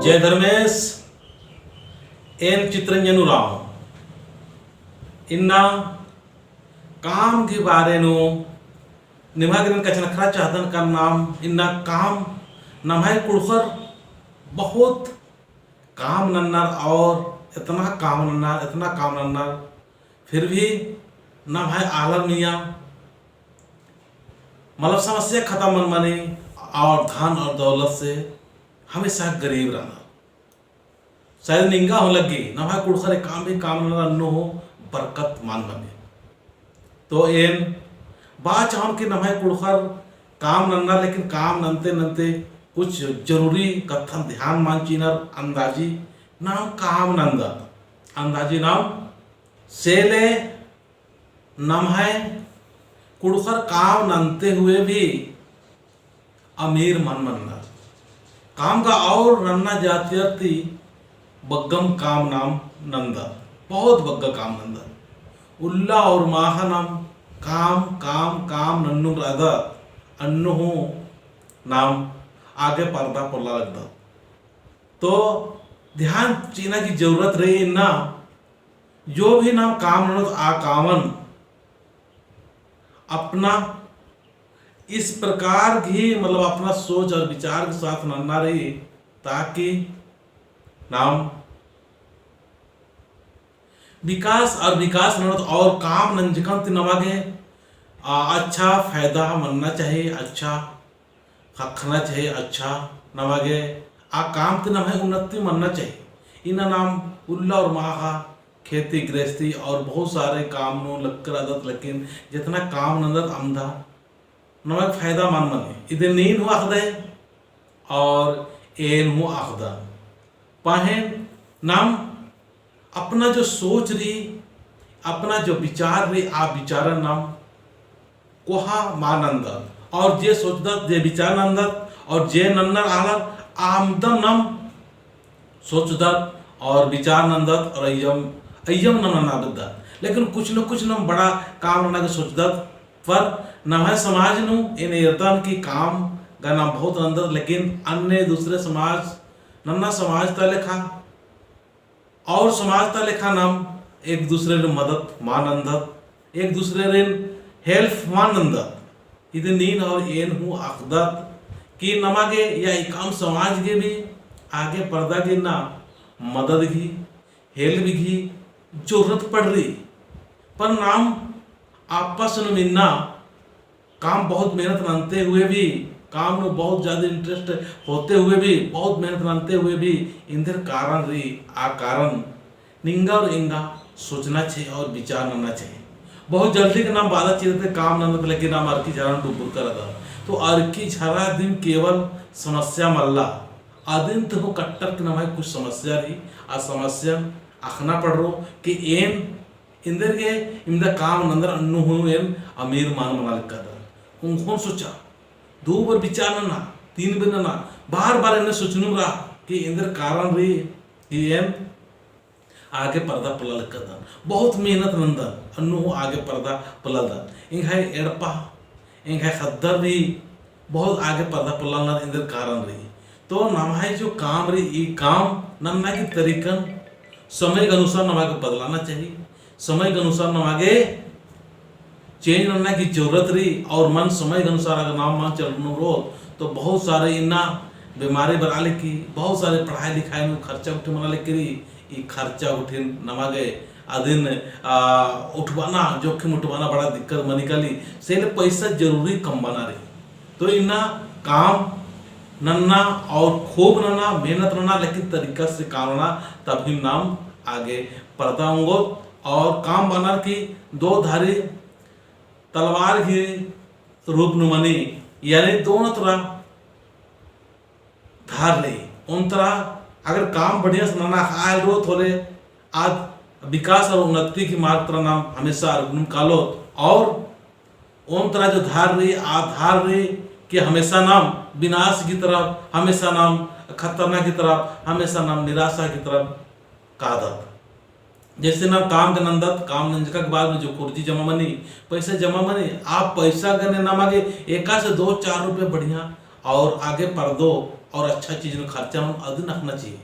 जय धर्मेश एन चित्रंजन राव इन्ना काम के बारे नो निभागिरन का चनखरा चाहतन का नाम इन्ना काम नमाय कुड़खर बहुत काम नन्नर और इतना काम नन्नर फिर भी नमाय आलम मियाँ मतलब समस्या खत्म मन माने और धन और दौलत से हमेशा गरीब रहना शायद निंगा हो लगी ना भाई कुड़खरे काम भी काम न हो बरकत मान बने तो एन बात चाहूँ कि ना भाई कुड़खर काम नन्ना लेकिन काम ननते ननते कुछ जरूरी कथन ध्यान मान चीनर अंदाजी नाम काम नंदा अंदाजी नाम सेले नम है कुड़खर काम ननते हुए भी अमीर मन मनना काम का और नन्ना जाती बग्गम काम नाम नंदा बहुत बग्गा काम नंदा उल्ला और माह नाम काम काम काम नन्नु राधा अन्नु नाम आगे पर्दा पल्ला लगता तो ध्यान चीना की जरूरत रही ना जो भी नाम काम नन्नु आ कामन अपना इस प्रकार की मतलब अपना सोच और विचार के साथ नन्ना रही ताकि नाम विकास और काम नंजकंत नवागे अच्छा फायदा मनना चाहिए अच्छा खखना चाहिए अच्छा नवागे आ काम ते नवागे उन्नति मनना चाहिए इना नाम उल्ला और माहा खेती गृहस्थी और बहुत सारे काम नो लक्कर आदत लेकिन जितना काम नंदत आमदा नमक फायदा मान मने इधर नीन हुआ आखदा है और एन हुआ आखदा पाहें नाम अपना जो सोच रही अपना जो विचार रही आप विचार नाम कोहा मानंदत और जे सोचदत जे विचार नंदत और जे नन्नर आलत आमदम नम सोचदत और विचार नंदत और अयम नम नादत लेकिन कुछ न कुछ नम बड़ा काम नन्ना के सोचदत पर नवा समाज नु इन यतन की काम का नाम बहुत अंदर लेकिन अन्य दूसरे समाज नन्ना समाज ता लेखा और समाज ता लेखा नाम एक दूसरे रे मदद मान अंदर एक दूसरे रे हेल्प मान अंदर इधर नीन और एन हूँ अकदत कि नमागे या काम समाज के भी आगे पर्दा के ना मदद की हेल्प की जरूरत पड़ रही पर नाम आपस में मिलना काम बहुत मेहनत मानते हुए भी काम में बहुत ज़्यादा इंटरेस्ट होते हुए भी बहुत मेहनत मानते हुए भी इंदर कारण रही आ कारण निंगा और इंगा सोचना चाहिए और विचार करना चाहिए बहुत जल्दी के नाम बाधा चीज़ काम न लेकिन नाम अर्की झरा डुबुर कर था तो अर्की झरा दिन केवल समस्या मल्ला आदिन तो कट्टर के नाम है कुछ समस्या रही आ समस्या आखना पड़ रो कि एन इंदर के इमदा काम नंदर अन्नु हो एन अमीर मान मना लिखा था उनको सोचा दो बार विचार ना तीन बार ना बार बार इन्हें सोचने रहा कि इंदर कारण रही कि एन आगे पर्दा पला लिखा था बहुत मेहनत नंदर अन्नु हो आगे पर्दा पला था इंघाई एड़पा इंघाई खद्दर भी बहुत आगे पर्दा पला ना इंदर कारण रही तो नमाई जो काम रही ये काम नन्ना की तरीकन समय के अनुसार नमा को बदलाना चाहिए समय के अनुसार नमागे चेंज करने की जरूरत रही और मन समय के अनुसार अगर नाम मान चलने रो तो बहुत सारे इन्ना बीमारी बना ले की बहुत सारे पढ़ाई लिखाई में खर्चा उठे मना ले करी ये खर्चा उठे नमागे आदिन उठवाना जोखिम उठवाना बड़ा दिक्कत मनिकली से पैसा जरूरी कम बना रही तो इन्ना काम नन्ना और खूब नन्ना मेहनत नन्ना लेकिन तरीका से काम ना तभी नाम आगे पड़ता होंगे और काम बना की दो धारी तलवार की रूप नुमनी यानी दोनों तरह धार ले उन तरह अगर काम बढ़िया से नन्ना आए रो थोड़े आज विकास और उन्नति की मार्ग तरह नाम हमेशा कालो और उन तरह जो धार रही आधार रही कि हमेशा नाम विनाश की तरफ हमेशा नाम खतरनाक की तरफ हमेशा नाम निराशा की तरफ कादत जैसे ना काम के नंदत काम नंजका के बाद में जो कुर्जी जमा मनी पैसे जमा मनी आप पैसा करने ना मांगे एका से 2-4 रुपये बढ़िया और आगे पर दो और अच्छा चीज़ में खर्चा अधिक रखना चाहिए।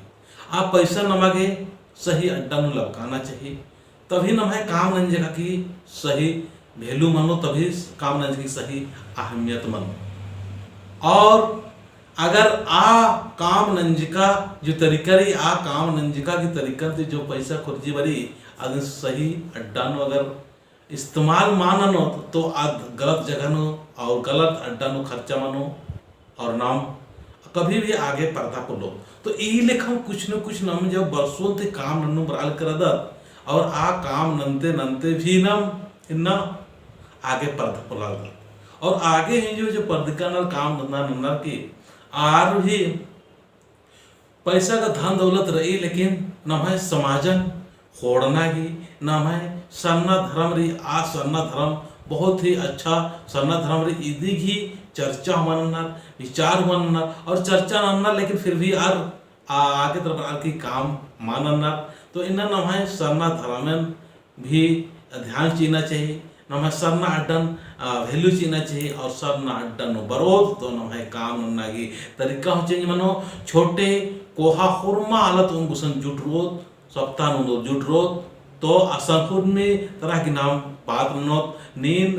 आप पैसा नमागे सही अड्डा में लपकाना चाहिए, तभी न है काम नंजे की सही वैल्यू मानो, तभी काम नंजे की सही अहमियत मानो। और अगर काम नंजिका जो तरीका रही काम नंजिका की तरीका से जो पैसा खुर्जी बरी अगर सही अड्डा नो अगर इस्तेमाल माननो तो गलत जगह नो और गलत अड्डा नो खर्चा मानो और नाम कभी भी आगे पर्दा को लो। तो यही लेखा कुछ न कुछ नम जब बरसों ते काम नन्नु बराल कर दत और काम नंते नंते भी नम इन्ना आगे पर्दा को लाल और आगे ही जो पर्दिका नल काम नन्ना नन्ना की आर भी पैसा का धन दौलत रही, लेकिन न है समाजन होड़ना ही न है सरना धर्म रही सरना धर्म बहुत ही अच्छा सरना धर्म रही इदी ही चर्चा मनना विचार मनना और चर्चा मनना, लेकिन फिर भी आगे तरफ की काम मानना। तो इन न है सरना धर्मन भी ध्यान चीना चाहिए, न है सरना अड्डन वैल्यू चीना चाहिए और सरना अड्डन बरोध तो न है काम नन्ना की तरीका हो चाहिए मनो छोटे कोहा हुरमा हालत उन जुट रोद सप्ताह नो जुट रोद तो असंकुल में तरह की नाम बात नोत नींद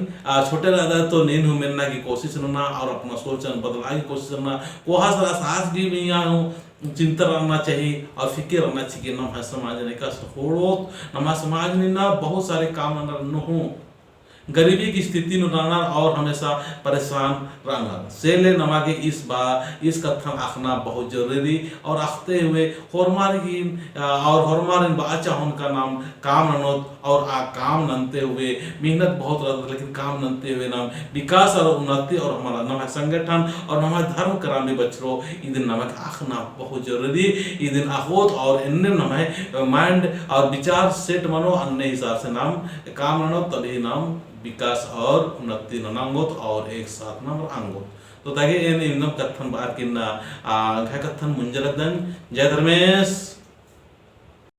छोटे रहता तो नींद हो मिलना की कोशिश करना और अपना सोचन बदलाव की कोशिश करना कोहा सारा सास भी मैं यहाँ चिंता रहना चाहिए और फिक्र रहना चाहिए। न समाज ने का नमा समाज ने ना बहुत सारे काम न हो गरीबी की स्थिति में रहना और हमेशा परेशान रहना से ले नमा के इस कथन आखना बहुत जरूरी और आखते हुए हरमारिन बाचा उनका नाम काम ननोत और काम ननते हुए मेहनत बहुत रहता, लेकिन काम ननते हुए नाम विकास और उन्नति और हमारा नमा संगठन और नमा धर्म करामी बचरो दिन नमक आखना बहुत जरूरी दिन आहोत और इन्ने नमा माइंड और विचार सेट मनो अन्य हिसाब से नाम काम ननो तभी नाम विकास और उन्नति ननांगोत और एक साथ नाम आंगोत। तो ताकि इन कथन बार किन्ना कथन मुंजरदन जय धर्मेश।